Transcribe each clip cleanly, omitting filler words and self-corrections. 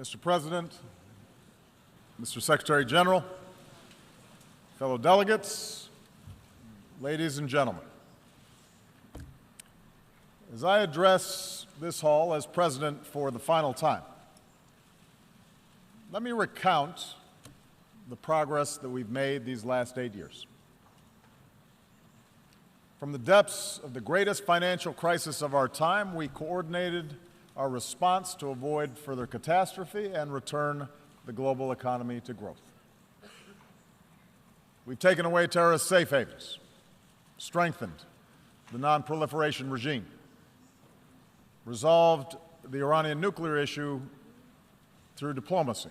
Mr. President, Mr. Secretary General, fellow delegates, ladies and gentlemen. As I address this hall as President for the final time, let me recount the progress that we've made these last 8 years. From the depths of the greatest financial crisis of our time, we coordinated our response to avoid further catastrophe and return the global economy to growth. We've taken away terrorist safe havens, strengthened the non-proliferation regime, resolved the Iranian nuclear issue through diplomacy.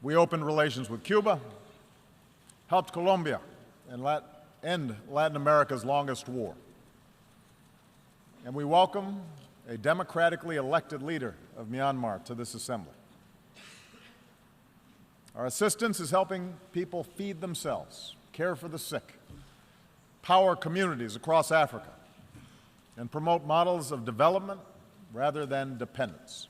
We opened relations with Cuba, helped Colombia end Latin America's longest war. And we welcome a democratically elected leader of Myanmar to this assembly. Our assistance is helping people feed themselves, care for the sick, power communities across Africa, and promote models of development rather than dependence.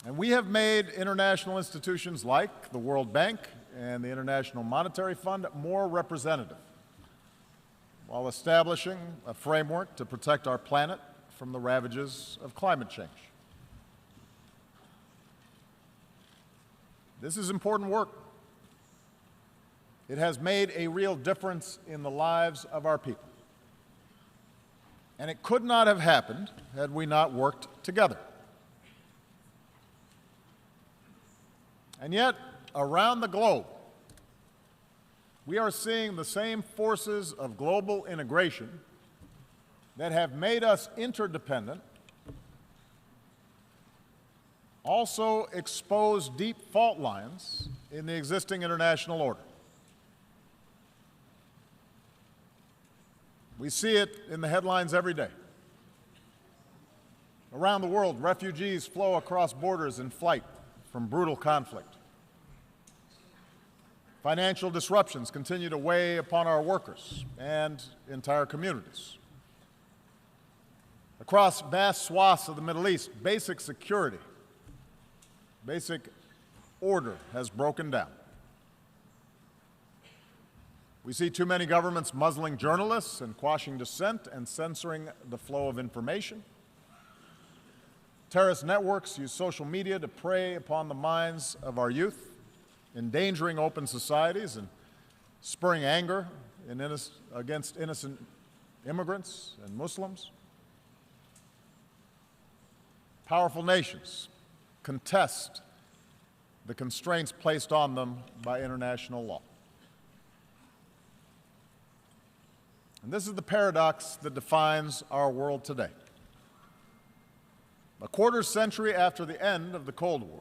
And we have made international institutions like the World Bank and the International Monetary Fund more representative, while establishing a framework to protect our planet from the ravages of climate change. This is important work. It has made a real difference in the lives of our people. And it could not have happened had we not worked together. And yet, around the globe, we are seeing the same forces of global integration that have made us interdependent also expose deep fault lines in the existing international order. We see it in the headlines every day. Around the world, refugees flow across borders in flight from brutal conflict. Financial disruptions continue to weigh upon our workers and entire communities. Across vast swaths of the Middle East, basic security, basic order has broken down. We see too many governments muzzling journalists and quashing dissent and censoring the flow of information. Terrorist networks use social media to prey upon the minds of our youth, endangering open societies and spurring anger against innocent immigrants and Muslims. Powerful nations contest the constraints placed on them by international law. And this is the paradox that defines our world today. A quarter century after the end of the Cold War,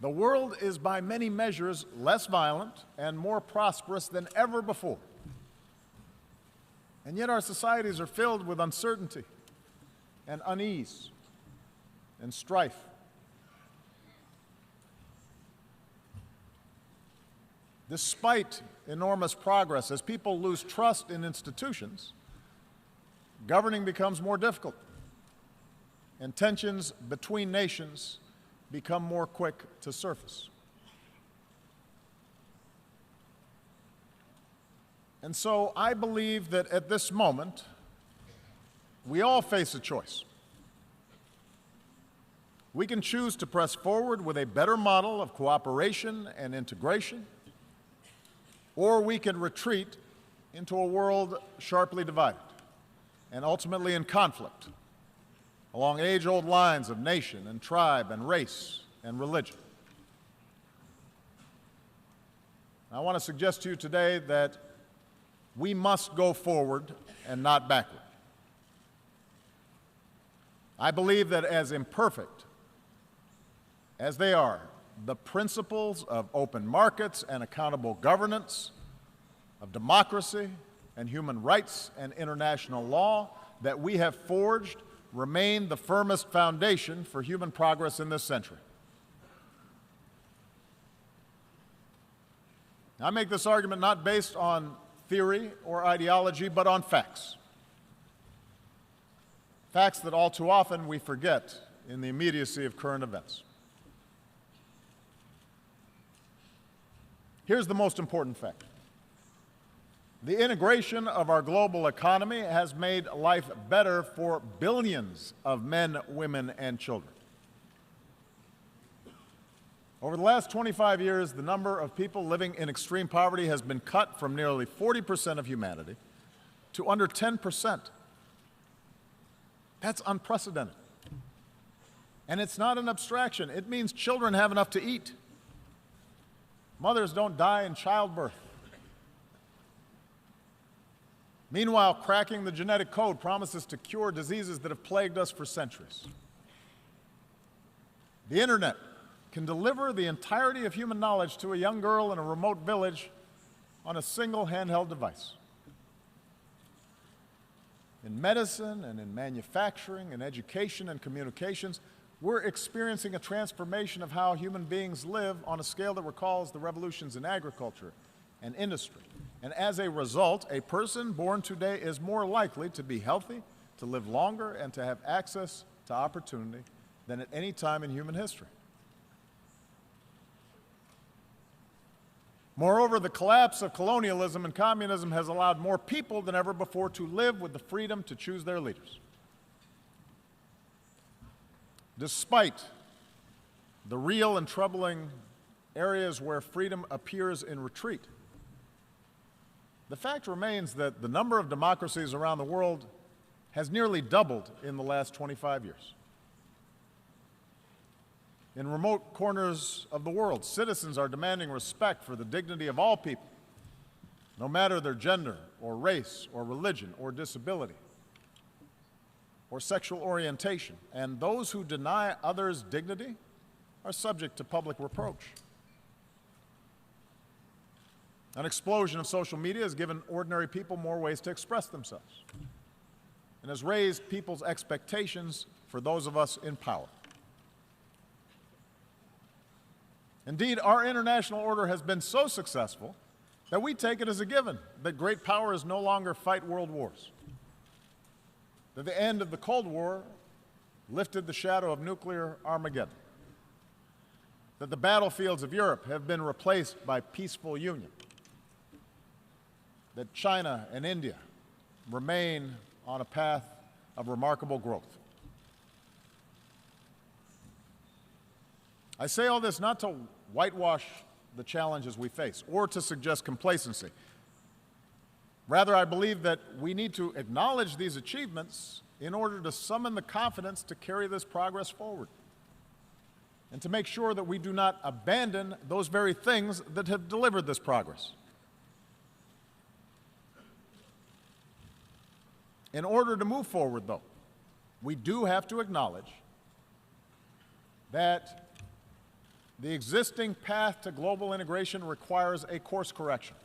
the world is by many measures less violent and more prosperous than ever before. And yet our societies are filled with uncertainty and unease and strife. Despite enormous progress, as people lose trust in institutions, governing becomes more difficult, and tensions between nations become more quick to surface. And so I believe that at this moment, we all face a choice. We can choose to press forward with a better model of cooperation and integration, or we can retreat into a world sharply divided and ultimately in conflict along age-old lines of nation and tribe and race and religion. I want to suggest to you today that we must go forward and not backward. I believe that as imperfect as they are, the principles of open markets and accountable governance, of democracy and human rights and international law that we have forged remain the firmest foundation for human progress in this century. I make this argument not based on theory or ideology, but on facts. facts that all too often we forget in the immediacy of current events. Here's the most important fact. The integration of our global economy has made life better for billions of men, women, and children. Over the last 25 years, the number of people living in extreme poverty has been cut from nearly 40% of humanity to under 10%. That's unprecedented. And it's not an abstraction. It means children have enough to eat. Mothers don't die in childbirth. Meanwhile, cracking the genetic code promises to cure diseases that have plagued us for centuries. The internet can deliver the entirety of human knowledge to a young girl in a remote village on a single handheld device. In medicine and in manufacturing and education and communications, we're experiencing a transformation of how human beings live on a scale that recalls the revolutions in agriculture and industry. And as a result, a person born today is more likely to be healthy, to live longer, and to have access to opportunity than at any time in human history. Moreover, the collapse of colonialism and communism has allowed more people than ever before to live with the freedom to choose their leaders. Despite the real and troubling areas where freedom appears in retreat, the fact remains that the number of democracies around the world has nearly doubled in the last 25 years. In remote corners of the world, citizens are demanding respect for the dignity of all people, no matter their gender or race or religion or disability or sexual orientation. And those who deny others dignity are subject to public reproach. An explosion of social media has given ordinary people more ways to express themselves and has raised people's expectations for those of us in power. Indeed, our international order has been so successful that we take it as a given that great powers no longer fight world wars, that the end of the Cold War lifted the shadow of nuclear Armageddon, that the battlefields of Europe have been replaced by peaceful union, that China and India remain on a path of remarkable growth. I say all this not to whitewash the challenges we face or to suggest complacency. Rather, I believe that we need to acknowledge these achievements in order to summon the confidence to carry this progress forward and to make sure that we do not abandon those very things that have delivered this progress. In order to move forward, though, we do have to acknowledge that the existing path to global integration requires a course correction.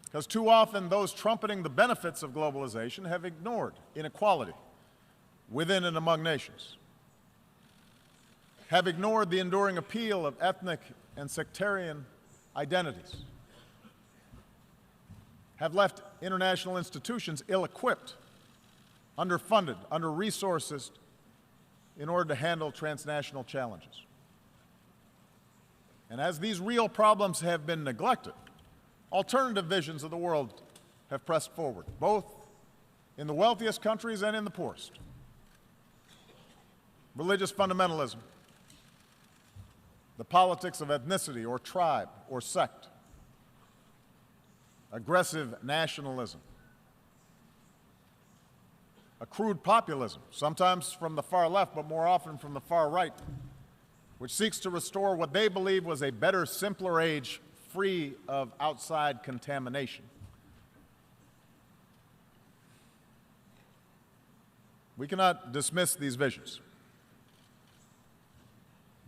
Because too often those trumpeting the benefits of globalization have ignored inequality within and among nations, have ignored the enduring appeal of ethnic and sectarian identities, have left international institutions ill-equipped, underfunded, under-resourced, in order to handle transnational challenges. And as these real problems have been neglected, alternative visions of the world have pressed forward, both in the wealthiest countries and in the poorest. Religious fundamentalism, the politics of ethnicity or tribe or sect, aggressive nationalism, a crude populism, sometimes from the far left, but more often from the far right, which seeks to restore what they believe was a better, simpler age free of outside contamination. We cannot dismiss these visions.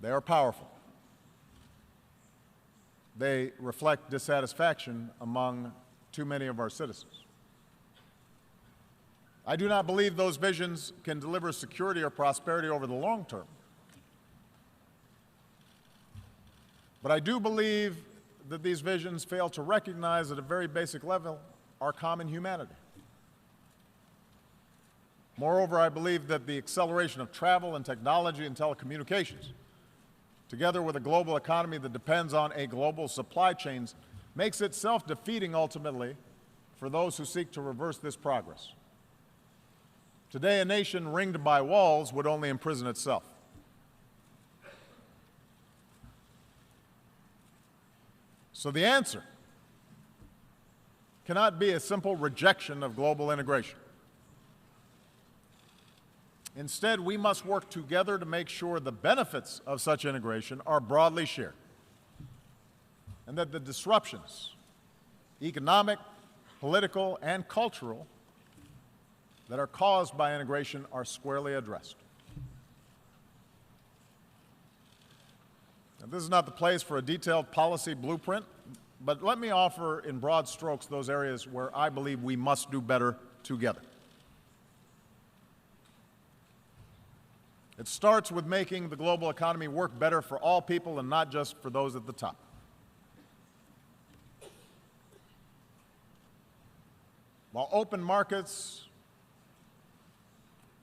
They are powerful. They reflect dissatisfaction among too many of our citizens. I do not believe those visions can deliver security or prosperity over the long term. But I do believe that these visions fail to recognize at a very basic level our common humanity. Moreover, I believe that the acceleration of travel and technology and telecommunications, together with a global economy that depends on a global supply chain, makes it self-defeating ultimately for those who seek to reverse this progress. Today, a nation ringed by walls would only imprison itself. So the answer cannot be a simple rejection of global integration. Instead, we must work together to make sure the benefits of such integration are broadly shared, and that the disruptions, economic, political, and cultural, that are caused by integration are squarely addressed. Now, this is not the place for a detailed policy blueprint, but let me offer in broad strokes those areas where I believe we must do better together. It starts with making the global economy work better for all people and not just for those at the top. While open markets,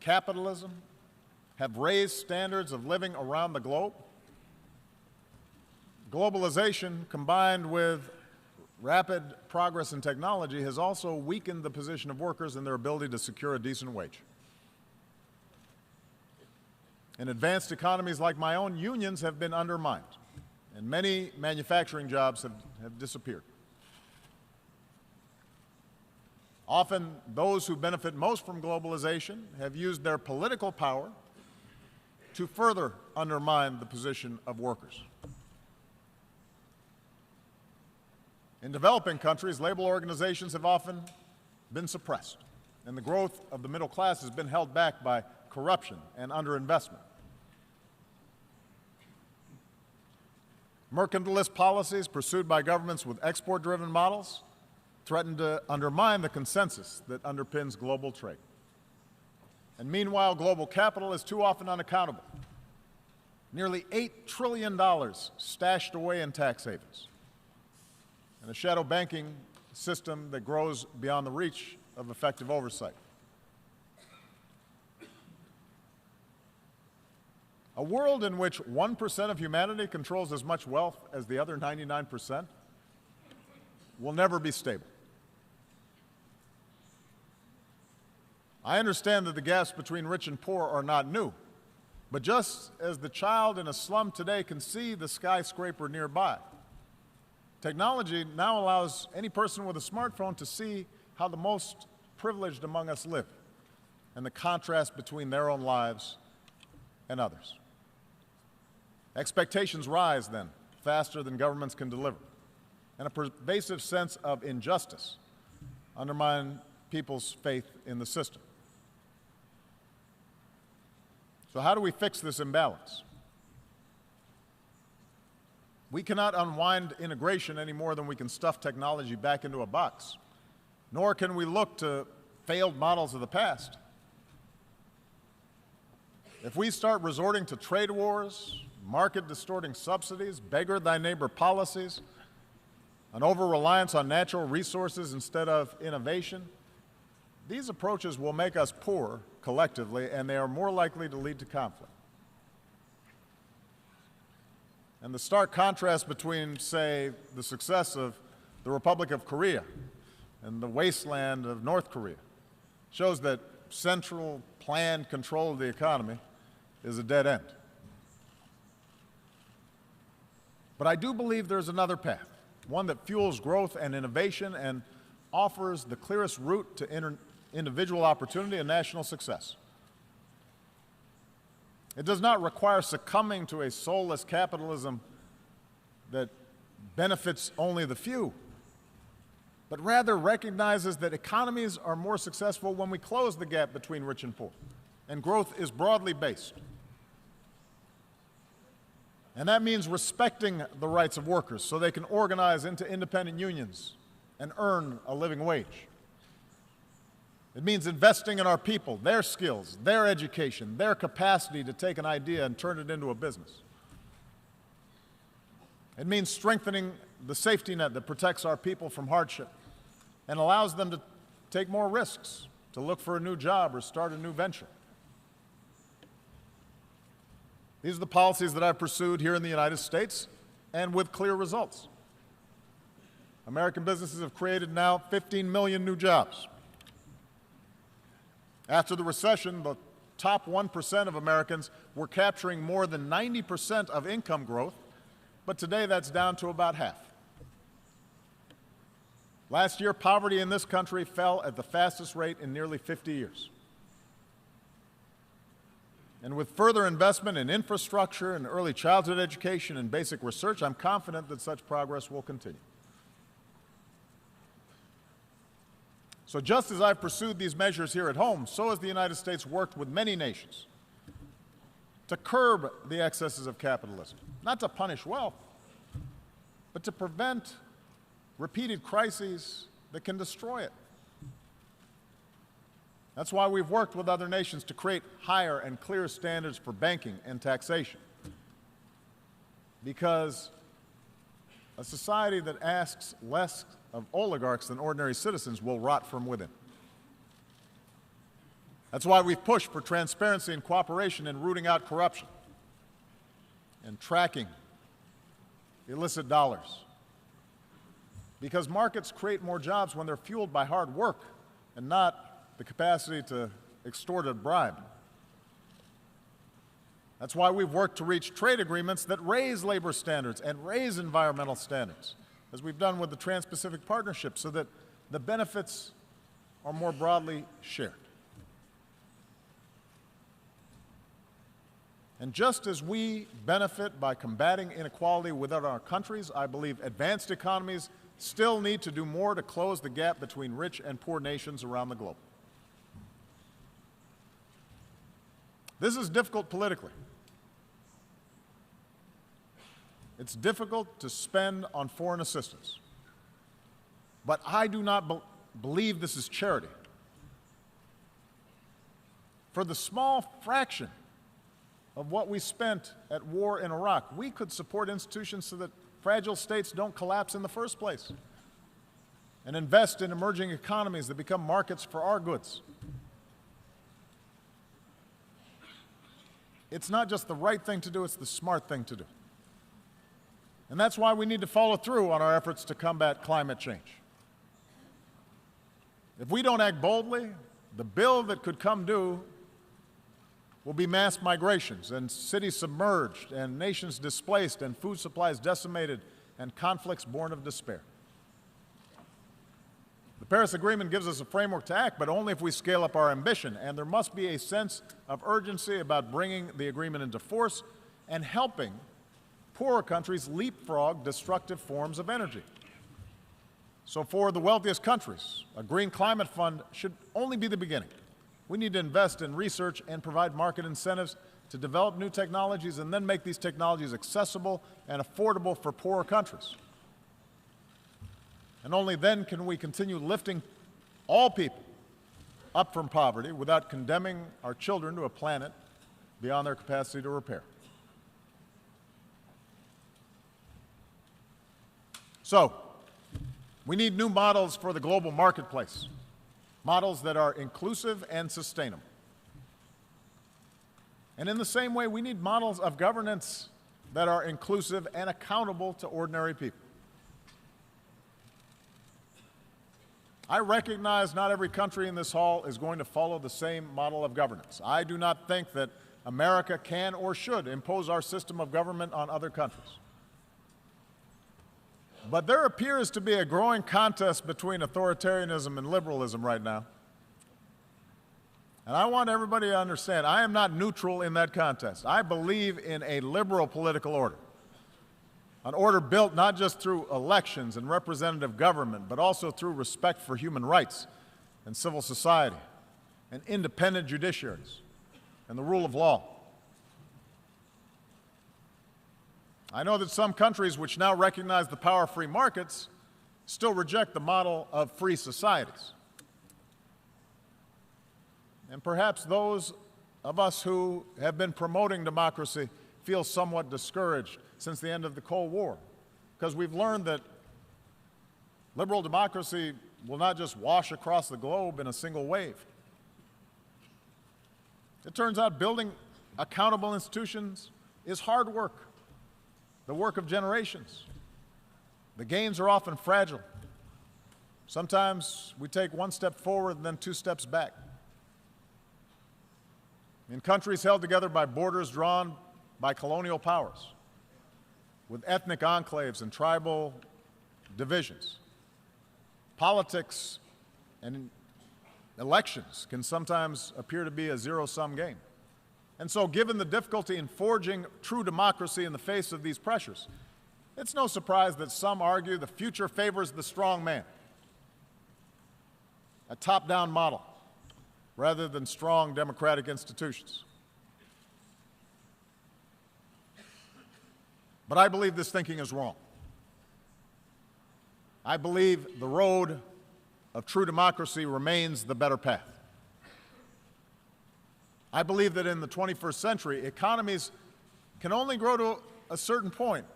capitalism have raised standards of living around the globe, globalization combined with rapid progress in technology has also weakened the position of workers and their ability to secure a decent wage. In advanced economies like my own, unions have been undermined, and many manufacturing jobs have disappeared. Often, those who benefit most from globalization have used their political power to further undermine the position of workers. In developing countries, labor organizations have often been suppressed, and the growth of the middle class has been held back by corruption and underinvestment. Mercantilist policies pursued by governments with export-driven models threaten to undermine the consensus that underpins global trade. And meanwhile, global capital is too often unaccountable. Nearly $8 trillion stashed away in tax havens, and a shadow banking system that grows beyond the reach of effective oversight. A world in which 1% of humanity controls as much wealth as the other 99% will never be stable. I understand that the gaps between rich and poor are not new, but just as the child in a slum today can see the skyscraper nearby, technology now allows any person with a smartphone to see how the most privileged among us live and the contrast between their own lives and others. Expectations rise then faster than governments can deliver, and a pervasive sense of injustice undermines people's faith in the system. So how do we fix this imbalance? We cannot unwind integration any more than we can stuff technology back into a box, nor can we look to failed models of the past. If we start resorting to trade wars, market-distorting subsidies, beggar-thy-neighbor policies, an over-reliance on natural resources instead of innovation, these approaches will make us poorer collectively, and they are more likely to lead to conflict. And the stark contrast between, say, the success of the Republic of Korea and the wasteland of North Korea shows that central planned control of the economy is a dead end. But I do believe there's another path, one that fuels growth and innovation and offers the clearest route to individual opportunity and national success. It does not require succumbing to a soulless capitalism that benefits only the few, but rather recognizes that economies are more successful when we close the gap between rich and poor, and growth is broadly based. And that means respecting the rights of workers so they can organize into independent unions and earn a living wage. It means investing in our people, their skills, their education, their capacity to take an idea and turn it into a business. It means strengthening the safety net that protects our people from hardship and allows them to take more risks, to look for a new job or start a new venture. These are the policies that I've pursued here in the United States, and with clear results. American businesses have created now 15 million new jobs. After the recession, the top 1% of Americans were capturing more than 90% of income growth, but today that's down to about half. Last year, poverty in this country fell at the fastest rate in nearly 50 years. And with further investment in infrastructure and early childhood education and basic research, I'm confident that such progress will continue. So just as I've pursued these measures here at home, so has the United States worked with many nations to curb the excesses of capitalism, not to punish wealth, but to prevent repeated crises that can destroy it. That's why we've worked with other nations to create higher and clearer standards for banking and taxation. Because a society that asks less of oligarchs than ordinary citizens will rot from within. That's why we've pushed for transparency and cooperation in rooting out corruption and tracking illicit dollars. Because markets create more jobs when they're fueled by hard work and not the capacity to extort a bribe. That's why we've worked to reach trade agreements that raise labor standards and raise environmental standards, as we've done with the Trans-Pacific Partnership, so that the benefits are more broadly shared. And just as we benefit by combating inequality within our countries, I believe advanced economies still need to do more to close the gap between rich and poor nations around the globe. This is difficult politically. It's difficult to spend on foreign assistance. But I do not believe this is charity. For the small fraction of what we spent at war in Iraq, we could support institutions so that fragile states don't collapse in the first place, and invest in emerging economies that become markets for our goods. It's not just the right thing to do, it's the smart thing to do. And that's why we need to follow through on our efforts to combat climate change. If we don't act boldly, the bill that could come due will be mass migrations and cities submerged and nations displaced and food supplies decimated and conflicts born of despair. The Paris Agreement gives us a framework to act, but only if we scale up our ambition, and there must be a sense of urgency about bringing the agreement into force and helping poorer countries leapfrog destructive forms of energy. So for the wealthiest countries, a green climate fund should only be the beginning. We need to invest in research and provide market incentives to develop new technologies and then make these technologies accessible and affordable for poorer countries. And only then can we continue lifting all people up from poverty without condemning our children to a planet beyond their capacity to repair. So, we need new models for the global marketplace, models that are inclusive and sustainable. And in the same way, we need models of governance that are inclusive and accountable to ordinary people. I recognize not every country in this hall is going to follow the same model of governance. I do not think that America can or should impose our system of government on other countries. But there appears to be a growing contest between authoritarianism and liberalism right now. And I want everybody to understand, I am not neutral in that contest. I believe in a liberal political order, an order built not just through elections and representative government, but also through respect for human rights and civil society and independent judiciaries and the rule of law. I know that some countries which now recognize the power of free markets still reject the model of free societies. And perhaps those of us who have been promoting democracy feel somewhat discouraged since the end of the Cold War, because we've learned that liberal democracy will not just wash across the globe in a single wave. It turns out building accountable institutions is hard work, the work of generations. The gains are often fragile. Sometimes we take one step forward and then 2 steps back. In countries held together by borders drawn by colonial powers, with ethnic enclaves and tribal divisions, politics and elections can sometimes appear to be a zero-sum game. And so, given the difficulty in forging true democracy in the face of these pressures, it's no surprise that some argue the future favors the strong man, a top-down model, rather than strong democratic institutions. But I believe this thinking is wrong. I believe the road of true democracy remains the better path. I believe that in the 21st century, economies can only grow to a certain point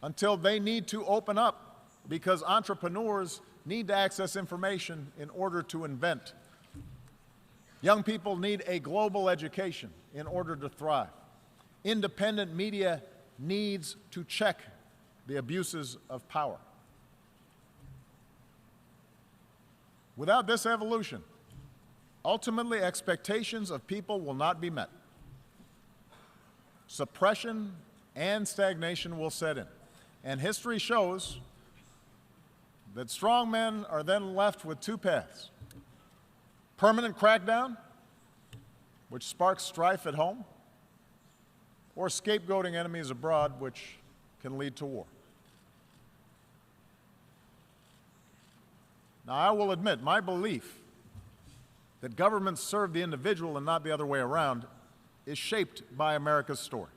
until they need to open up, because entrepreneurs need to access information in order to invent. Young people need a global education in order to thrive. Independent media needs to check the abuses of power. Without this evolution, ultimately expectations of people will not be met. Suppression and stagnation will set in. And history shows that strong men are then left with 2 paths: permanent crackdown, which sparks strife at home, or scapegoating enemies abroad, which can lead to war. Now, I will admit, my belief that governments serve the individual and not the other way around is shaped by America's story.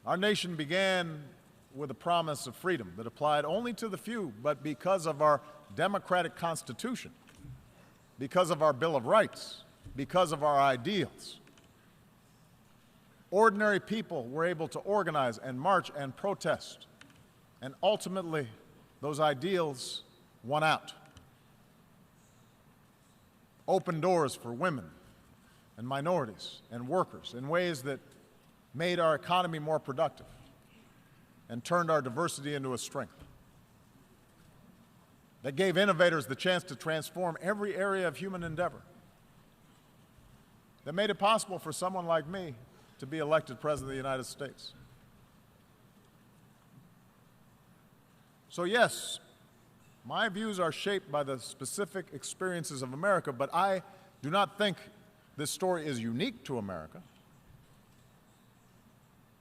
Our nation began with a promise of freedom that applied only to the few, but because of our democratic Constitution, because of our Bill of Rights, because of our ideals, ordinary people were able to organize and march and protest, and ultimately those ideals won out. Opened doors for women and minorities and workers in ways that made our economy more productive and turned our diversity into a strength. That gave innovators the chance to transform every area of human endeavor. That made it possible for someone like me to be elected President of the United States. So yes, my views are shaped by the specific experiences of America, but I do not think this story is unique to America.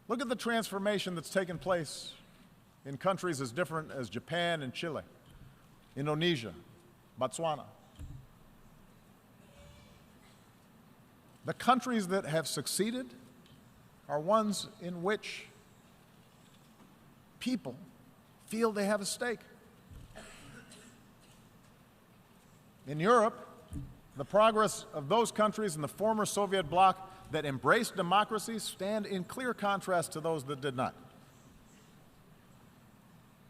Look at the transformation that's taken place in countries as different as Japan and Chile, Indonesia, Botswana. The countries that have succeeded are ones in which people feel they have a stake. In Europe, the progress of those countries in the former Soviet bloc that embraced democracy stand in clear contrast to those that did not.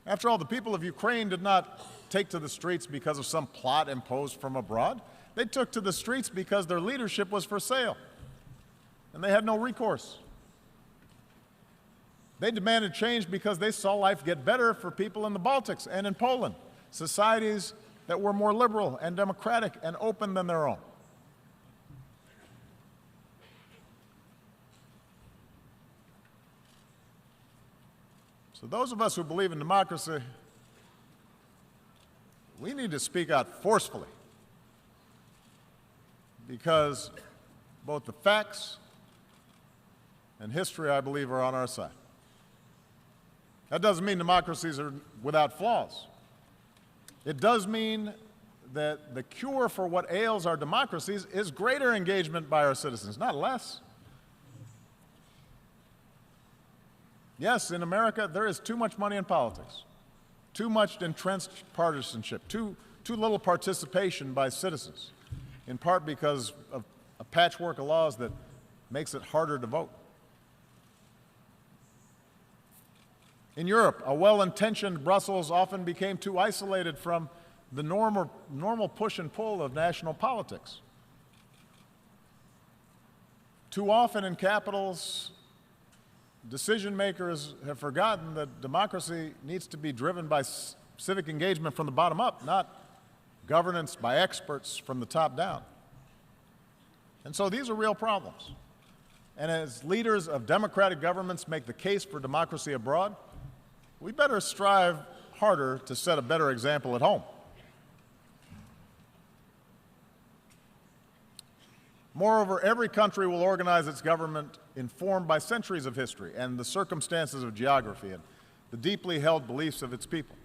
After all, the people of Ukraine did not take to the streets because of some plot imposed from abroad. They took to the streets because their leadership was for sale, and they had no recourse. They demanded change because they saw life get better for people in the Baltics and in Poland, societies that were more liberal and democratic and open than their own. So those of us who believe in democracy, we need to speak out forcefully, because both the facts and history, I believe, are on our side. That doesn't mean democracies are without flaws. It does mean that the cure for what ails our democracies is greater engagement by our citizens, not less. Yes, in America, there is too much money in politics, too much entrenched partisanship, too little participation by citizens, in part because of a patchwork of laws that makes it harder to vote. In Europe, a well-intentioned Brussels often became too isolated from the normal push and pull of national politics. Too often in capitals, decision makers have forgotten that democracy needs to be driven by civic engagement from the bottom up, not governance by experts from the top down. And so these are real problems. And as leaders of democratic governments make the case for democracy abroad, we better strive harder to set a better example at home. Moreover, every country will organize its government informed by centuries of history and the circumstances of geography and the deeply held beliefs of its people.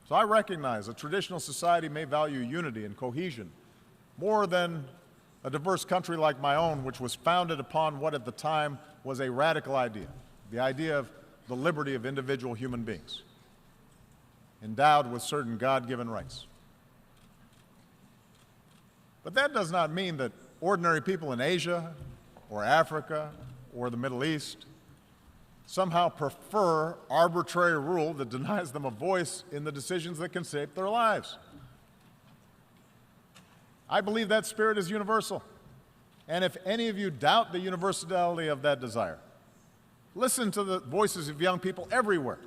So I recognize a traditional society may value unity and cohesion more than a diverse country like my own, which was founded upon what at the time was a radical idea, the idea of the liberty of individual human beings, endowed with certain God-given rights. But that does not mean that ordinary people in Asia or Africa or the Middle East somehow prefer arbitrary rule that denies them a voice in the decisions that can shape their lives. I believe that spirit is universal. And if any of you doubt the universality of that desire, listen to the voices of young people everywhere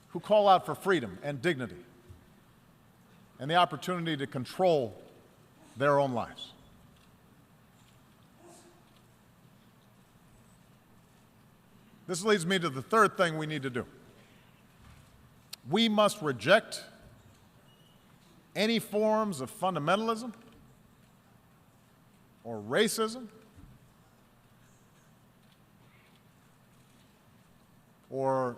who call out for freedom and dignity and the opportunity to control their own lives. This leads me to the third thing we need to do. We must reject any forms of fundamentalism or racism or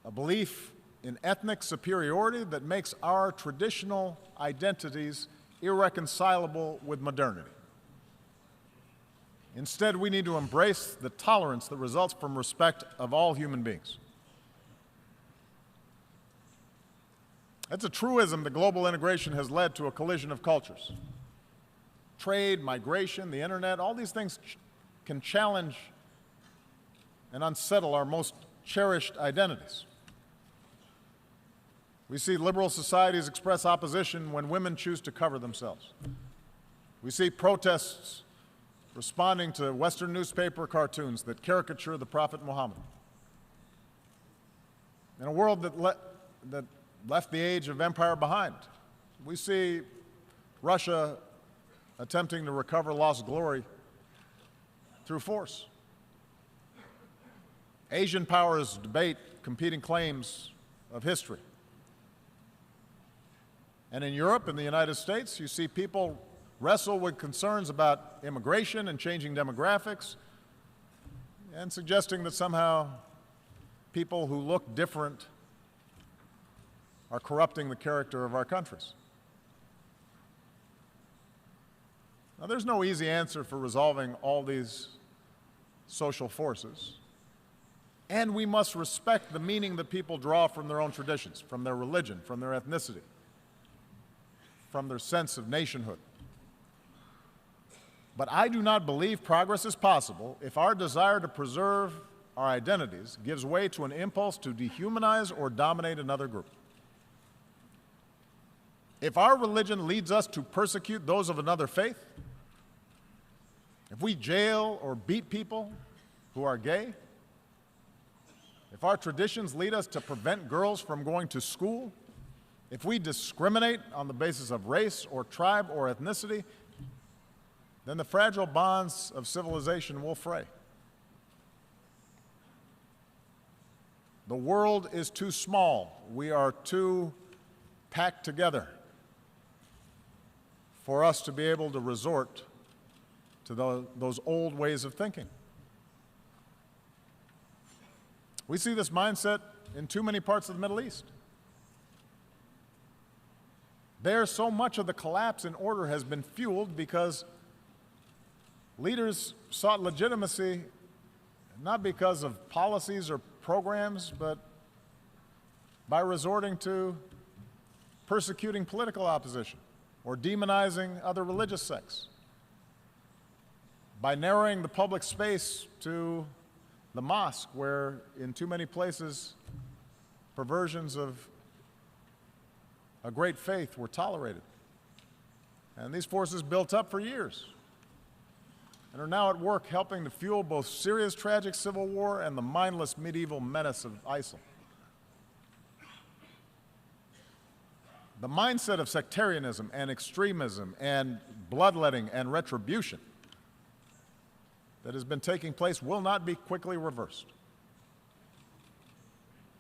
a belief in ethnic superiority that makes our traditional identities irreconcilable with modernity. Instead, we need to embrace the tolerance that results from respect of all human beings. It's a truism that global integration has led to a collision of cultures. Trade, migration, the internet, all these things can challenge and unsettle our most cherished identities. We see liberal societies express opposition when women choose to cover themselves. We see protests responding to Western newspaper cartoons that caricature the Prophet Muhammad. In a world that left the age of empire behind, we see Russia attempting to recover lost glory through force. Asian powers debate competing claims of history. And in Europe and the United States, you see people wrestle with concerns about immigration and changing demographics, and suggesting that somehow people who look different are corrupting the character of our countries. Now, there's no easy answer for resolving all these social forces, and we must respect the meaning that people draw from their own traditions, from their religion, from their ethnicity, from their sense of nationhood. But I do not believe progress is possible if our desire to preserve our identities gives way to an impulse to dehumanize or dominate another group. If our religion leads us to persecute those of another faith, if we jail or beat people who are gay, if our traditions lead us to prevent girls from going to school, if we discriminate on the basis of race or tribe or ethnicity, then the fragile bonds of civilization will fray. The world is too small. We are too packed together for us to be able to resort to those old ways of thinking. We see this mindset in too many parts of the Middle East. There, so much of the collapse in order has been fueled because leaders sought legitimacy not because of policies or programs, but by resorting to persecuting political opposition or demonizing other religious sects, by narrowing the public space to the mosque, where in too many places perversions of a great faith were tolerated. And these forces built up for years. and are now at work helping to fuel both Syria's tragic civil war and the mindless medieval menace of ISIL. The mindset of sectarianism and extremism and bloodletting and retribution that has been taking place will not be quickly reversed.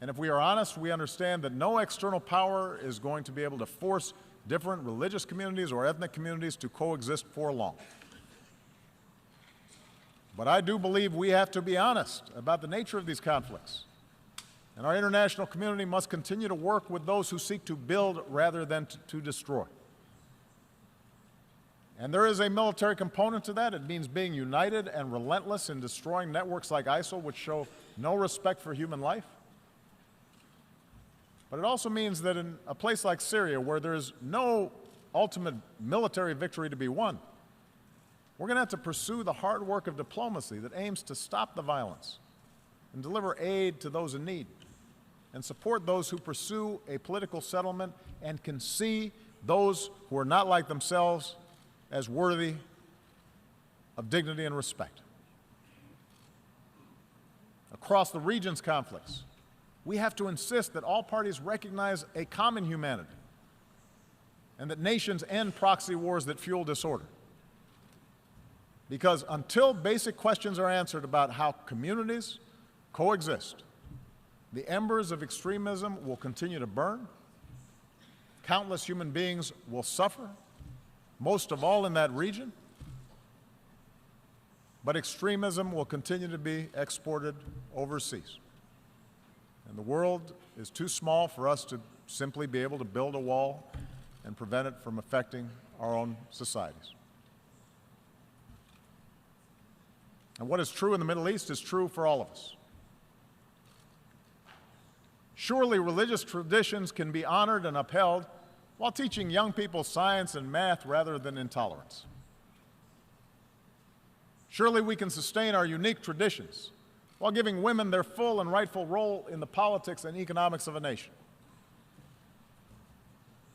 And if we are honest, we understand that no external power is going to be able to force different religious communities or ethnic communities to coexist for long. But I do believe we have to be honest about the nature of these conflicts. And our international community must continue to work with those who seek to build rather than to destroy. And there is a military component to that. It means being united and relentless in destroying networks like ISIL, which show no respect for human life. But it also means that in a place like Syria, where there is no ultimate military victory to be won, we're going to have to pursue the hard work of diplomacy that aims to stop the violence and deliver aid to those in need and support those who pursue a political settlement and can see those who are not like themselves as worthy of dignity and respect. Across the region's conflicts, we have to insist that all parties recognize a common humanity and that nations end proxy wars that fuel disorder. Because until basic questions are answered about how communities coexist, the embers of extremism will continue to burn, countless human beings will suffer, most of all in that region, but extremism will continue to be exported overseas. And the world is too small for us to simply be able to build a wall and prevent it from affecting our own societies. And what is true in the Middle East is true for all of us. Surely religious traditions can be honored and upheld while teaching young people science and math rather than intolerance. Surely we can sustain our unique traditions while giving women their full and rightful role in the politics and economics of a nation.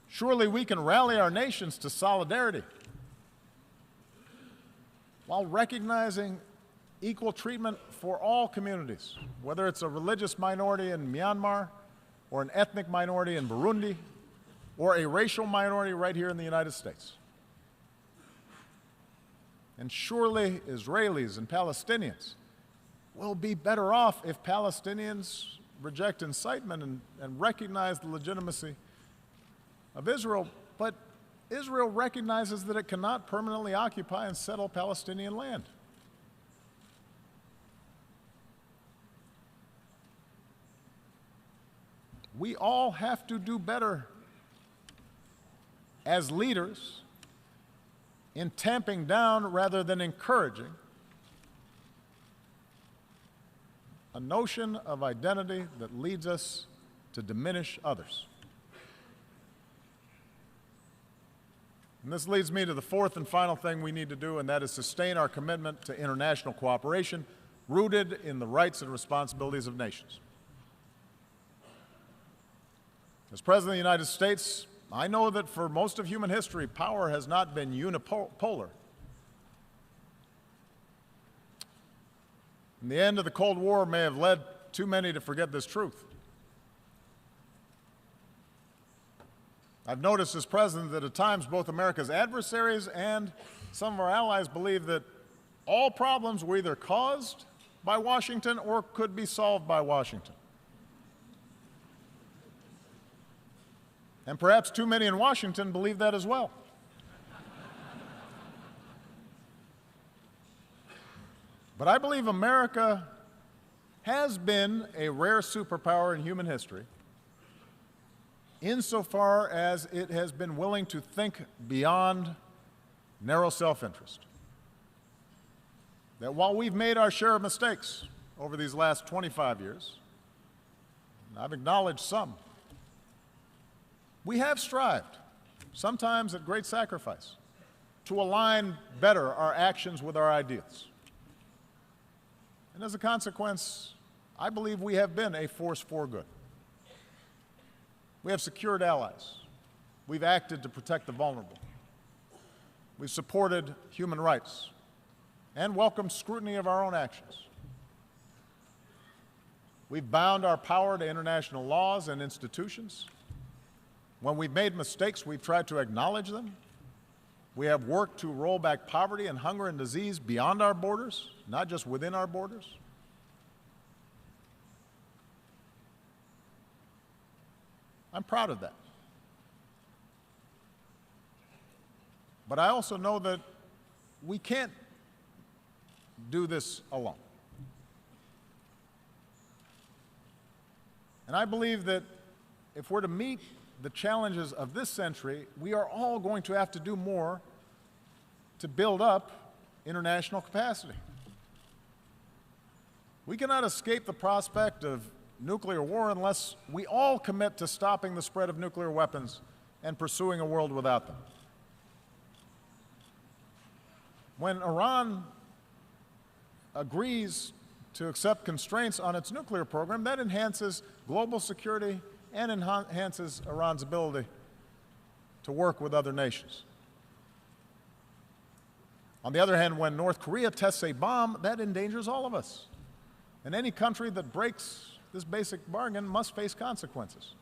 Surely we can rally our nations to solidarity while recognizing equal treatment for all communities, whether it's a religious minority in Myanmar or an ethnic minority in Burundi or a racial minority right here in the United States. And surely Israelis and Palestinians will be better off if Palestinians reject incitement and recognize the legitimacy of Israel, but Israel recognizes that it cannot permanently occupy and settle Palestinian land. We all have to do better as leaders in tamping down rather than encouraging a notion of identity that leads us to diminish others. And this leads me to the fourth and final thing we need to do, and that is sustain our commitment to international cooperation rooted in the rights and responsibilities of nations. As President of the United States, I know that for most of human history, power has not been unipolar. And the end of the Cold War may have led too many to forget this truth. I've noticed as president that at times both America's adversaries and some of our allies believe that all problems were either caused by Washington or could be solved by Washington. And perhaps too many in Washington believe that as well. But I believe America has been a rare superpower in human history insofar as it has been willing to think beyond narrow self-interest. That while we've made our share of mistakes over these last 25 years, and I've acknowledged some, we have strived, sometimes at great sacrifice, to align better our actions with our ideals. And as a consequence, I believe we have been a force for good. We have secured allies. We've acted to protect the vulnerable. We've supported human rights. and welcome scrutiny of our own actions. We've bound our power to international laws and institutions. When we've made mistakes, we've tried to acknowledge them. We have worked to roll back poverty and hunger and disease beyond our borders, not just within our borders. I'm proud of that. But I also know that we can't do this alone. And I believe that if we're to meet the challenges of this century, we are all going to have to do more to build up international capacity. We cannot escape the prospect of nuclear war unless we all commit to stopping the spread of nuclear weapons and pursuing a world without them. When Iran agrees to accept constraints on its nuclear program, that enhances global security and enhances Iran's ability to work with other nations. On the other hand, when North Korea tests a bomb, that endangers all of us. And any country that breaks this basic bargain must face consequences.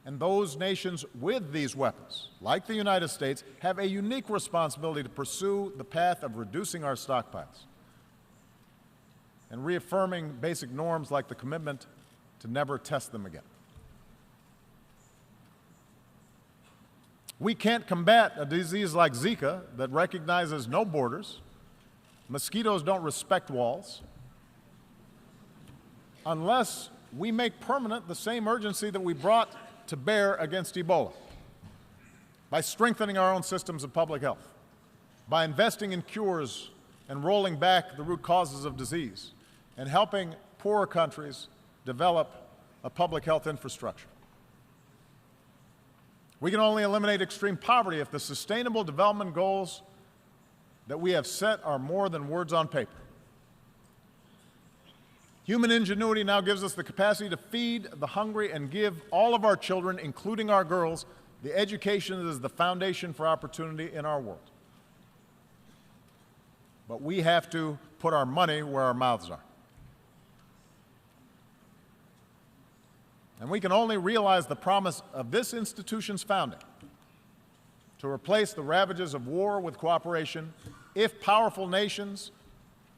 And those nations with these weapons, like the United States, have a unique responsibility to pursue the path of reducing our stockpiles and reaffirming basic norms like the commitment to never test them again. We can't combat a disease like Zika that recognizes no borders. Mosquitoes don't respect walls, unless we make permanent the same urgency that we brought to bear against Ebola, by strengthening our own systems of public health, by investing in cures and rolling back the root causes of disease, and helping poorer countries develop a public health infrastructure. We can only eliminate extreme poverty if the sustainable development goals that we have set are more than words on paper. Human ingenuity now gives us the capacity to feed the hungry and give all of our children, including our girls, the education that is the foundation for opportunity in our world. But we have to put our money where our mouths are. And we can only realize the promise of this institution's founding, to replace the ravages of war with cooperation, if powerful nations,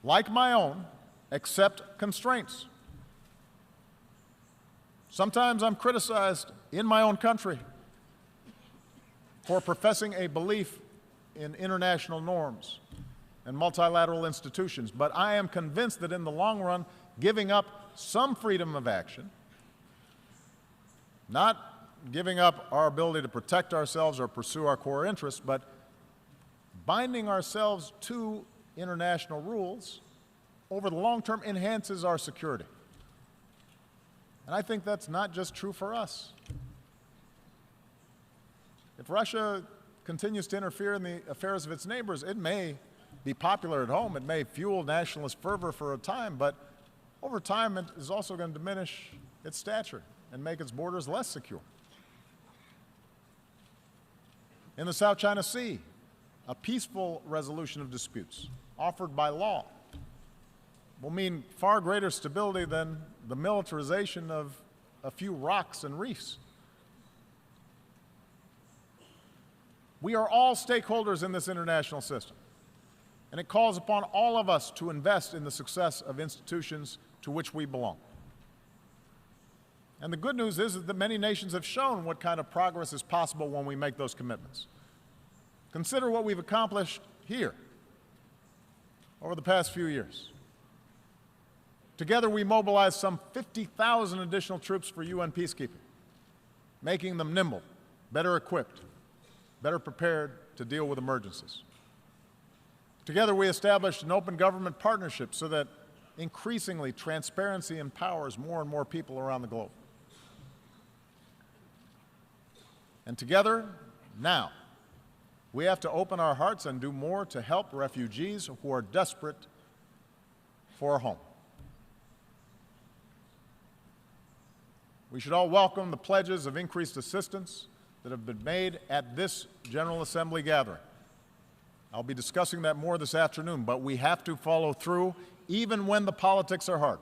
like my own, accept constraints. Sometimes I'm criticized in my own country for professing a belief in international norms and multilateral institutions, but I am convinced that in the long run, giving up some freedom of action, not giving up our ability to protect ourselves or pursue our core interests, but binding ourselves to international rules over the long term enhances our security. And I think that's not just true for us. If Russia continues to interfere in the affairs of its neighbors, it may be popular at home, it may fuel nationalist fervor for a time, but over time it is also going to diminish its stature and make its borders less secure. In the South China Sea, a peaceful resolution of disputes offered by law will mean far greater stability than the militarization of a few rocks and reefs. We are all stakeholders in this international system, and it calls upon all of us to invest in the success of institutions to which we belong. And the good news is that many nations have shown what kind of progress is possible when we make those commitments. Consider what we've accomplished here over the past few years. Together, we mobilized some 50,000 additional troops for UN peacekeeping, making them nimble, better equipped, better prepared to deal with emergencies. Together, we established an open government partnership so that increasingly transparency empowers more and more people around the globe. And together, now, we have to open our hearts and do more to help refugees who are desperate for a home. We should all welcome the pledges of increased assistance that have been made at this General Assembly gathering. I'll be discussing that more this afternoon, but we have to follow through even when the politics are hard.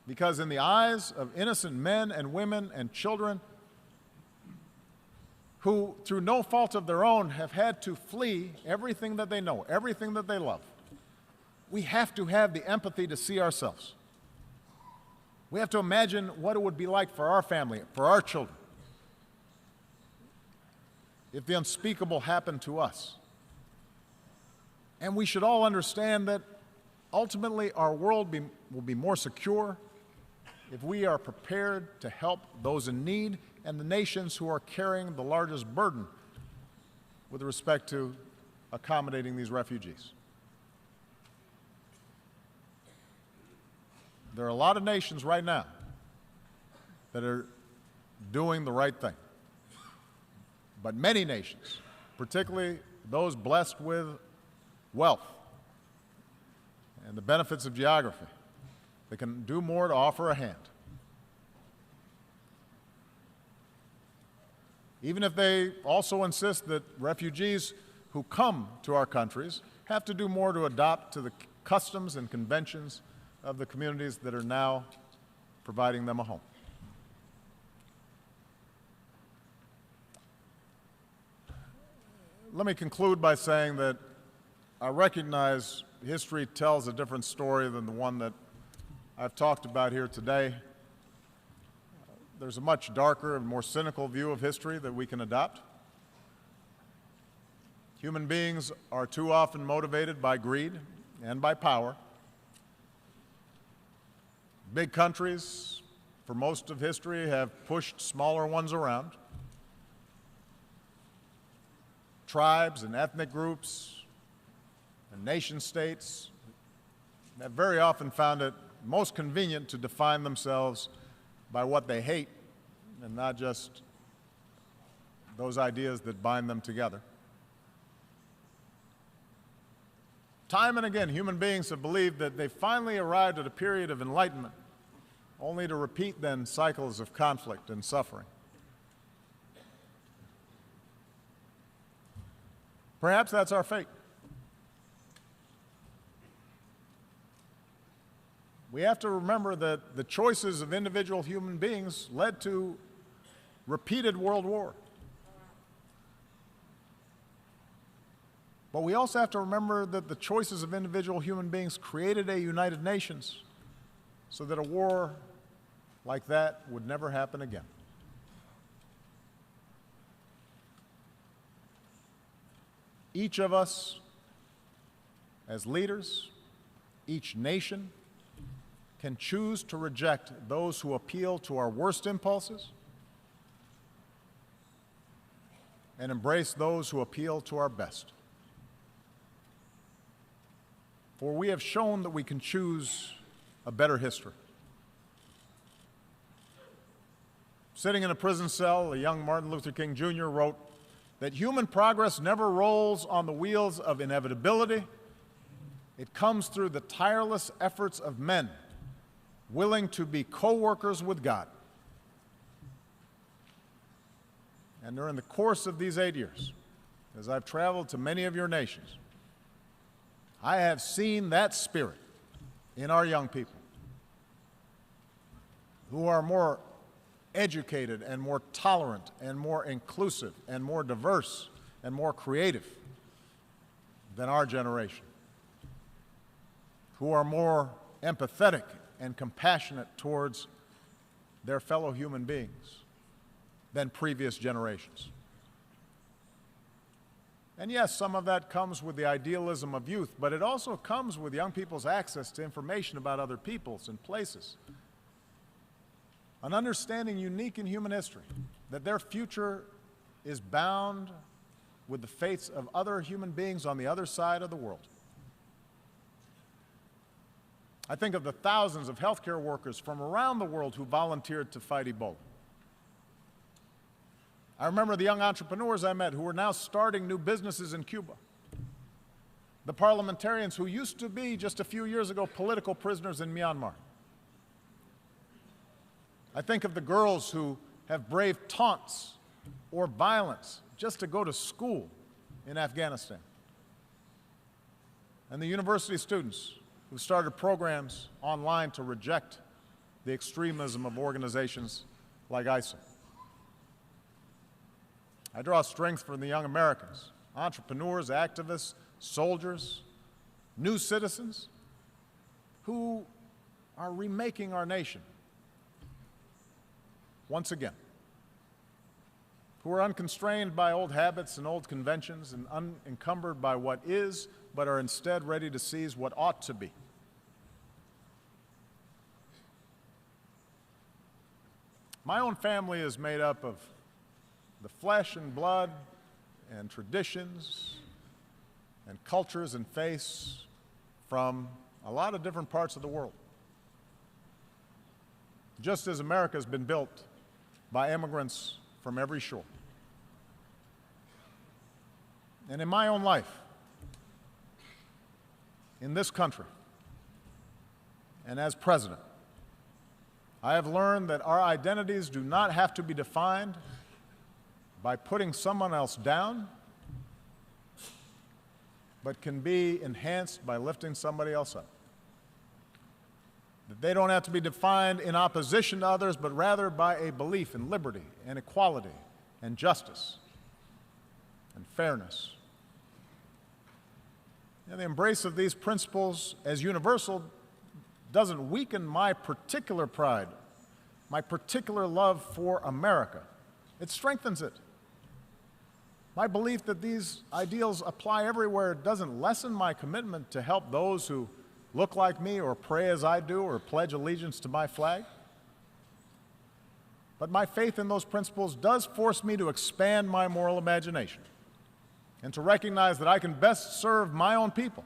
Because in the eyes of innocent men and women and children who, through no fault of their own, have had to flee everything that they know, everything that they love, we have to have the empathy to see ourselves. We have to imagine what it would be like for our family, for our children, if the unspeakable happened to us. And we should all understand that ultimately our world will be more secure if we are prepared to help those in need and the nations who are carrying the largest burden with respect to accommodating these refugees. There are a lot of nations right now that are doing the right thing. But many nations, particularly those blessed with wealth and the benefits of geography, they can do more to offer a hand. Even if they also insist that refugees who come to our countries have to do more to adopt to the customs and conventions of the communities that are now providing them a home. Let me conclude by saying that I recognize history tells a different story than the one that I've talked about here today. There's a much darker and more cynical view of history that we can adopt. Human beings are too often motivated by greed and by power. Big countries, for most of history, have pushed smaller ones around. Tribes and ethnic groups and nation states have very often found it most convenient to define themselves by what they hate and not just those ideas that bind them together. Time and again, human beings have believed that they finally arrived at a period of enlightenment, only to repeat then cycles of conflict and suffering. Perhaps that's our fate. We have to remember that the choices of individual human beings led to repeated world war. But we also have to remember that the choices of individual human beings created a United Nations so that a war like that would never happen again. Each of us, as leaders, each nation, can choose to reject those who appeal to our worst impulses and embrace those who appeal to our best. For we have shown that we can choose a better history. Sitting in a prison cell, a young Martin Luther King Jr. wrote that human progress never rolls on the wheels of inevitability. It comes through the tireless efforts of men willing to be co-workers with God. And during the course of these 8 years, as I've traveled to many of your nations, I have seen that spirit in our young people who are more educated and more tolerant and more inclusive and more diverse and more creative than our generation, who are more empathetic and compassionate towards their fellow human beings than previous generations. And yes, some of that comes with the idealism of youth, but it also comes with young people's access to information about other peoples and places. An understanding unique in human history, that their future is bound with the fates of other human beings on the other side of the world. I think of the thousands of healthcare workers from around the world who volunteered to fight Ebola. I remember the young entrepreneurs I met who are now starting new businesses in Cuba. The parliamentarians who used to be, just a few years ago, political prisoners in Myanmar. I think of the girls who have braved taunts or violence just to go to school in Afghanistan. And the university students who started programs online to reject the extremism of organizations like ISIL. I draw strength from the young Americans, entrepreneurs, activists, soldiers, new citizens who are remaking our nation once again, who are unconstrained by old habits and old conventions and unencumbered by what is, but are instead ready to seize what ought to be. My own family is made up of the flesh and blood and traditions and cultures and faiths from a lot of different parts of the world. Just as America has been built by immigrants from every shore. And in my own life, in this country, and as president, I have learned that our identities do not have to be defined by putting someone else down, but can be enhanced by lifting somebody else up. That they don't have to be defined in opposition to others, but rather by a belief in liberty and equality and justice and fairness. And the embrace of these principles as universal doesn't weaken my particular pride, my particular love for America. It strengthens it. My belief that these ideals apply everywhere doesn't lessen my commitment to help those who look like me or pray as I do or pledge allegiance to my flag. But my faith in those principles does force me to expand my moral imagination and to recognize that I can best serve my own people.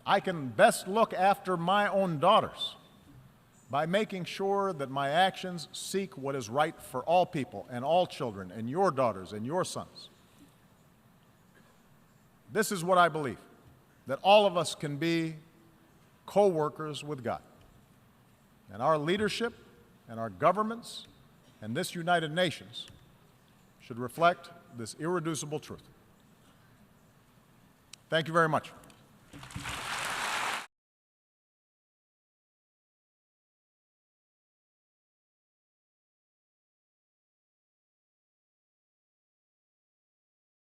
I can best look after my own daughters by making sure that my actions seek what is right for all people and all children and your daughters and your sons. This is what I believe, that all of us can be co-workers with God. And our leadership and our governments and this United Nations should reflect this irreducible truth. Thank you very much.